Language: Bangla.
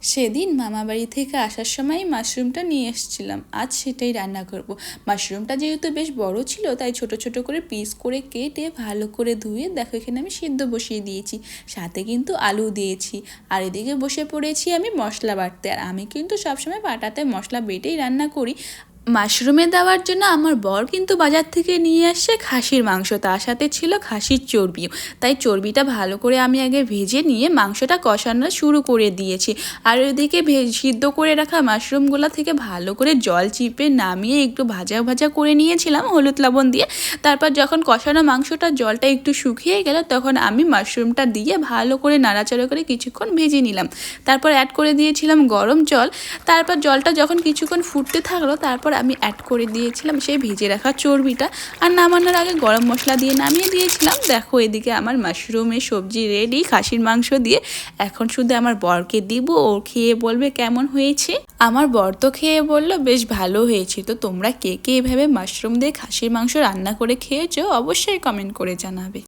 সেদিন মামাবাড়ি থেকে আসার সময় মাশরুমটা নিয়ে এসেছিলাম, আজ সেটাই রান্না করব। মাশরুমটা যেহেতু বেশ বড় ছিল তাই ছোট ছোট করে পিস করে কেটে ভালো করে ধুয়ে দেখো এখানে আমি সিদ্ধ বসিয়ে দিয়েছি, সাথে কিন্তু আলু দিয়েছি। আর এদিকে বসে পড়েছি আমি মশলা বাটতে। আর আমি কিন্তু সবসময় বাটাতে মশলা বেটেই রান্না করি। মাশরুমে দেওয়ার জন্য আমার বর কিন্তু বাজার থেকে নিয়ে আসছে খাসির মাংস, তার সাথে ছিল খাসির চর্বিও। তাই চর্বিটা ভালো করে আমি আগে ভেজে নিয়ে মাংসটা কষানো শুরু করে দিয়েছি। আর ওইদিকে সিদ্ধ করে রাখা মাশরুমগুলো থেকে ভালো করে জল চিপে নামিয়ে একটু ভাজা ভাজা করে নিয়েছিলাম হলুদ লবণ দিয়ে। তারপর যখন কষানো মাংসটা জলটা একটু শুকিয়ে গেল তখন আমি মাশরুমটা দিয়ে ভালো করে নাড়াচাড়া করে কিছুক্ষণ ভেজে নিলাম। তারপর অ্যাড করে দিয়েছিলাম গরম জল। তারপর জলটা যখন কিছুক্ষণ ফুটতে থাকলো তারপর আমি অ্যাড করে দিয়েছিলাম সেই ভেজে রাখা চর্বিটা। আর নামানোর আগে গরম মশলা দিয়ে নামিয়ে দিয়েছিলাম। দেখো এদিকে আমার মাশরুমের সবজি রেডি খাসির মাংস দিয়ে। এখন শুধু আমার বরকে দিব, ও খেয়ে বলবে কেমন হয়েছে। আমার বর তো খেয়ে বললো বেশ ভালো হয়েছে। তো তোমরা কে কে এভাবে মাশরুম দিয়ে খাসির মাংস রান্না করে খেয়েছো অবশ্যই কমেন্ট করে জানাবে।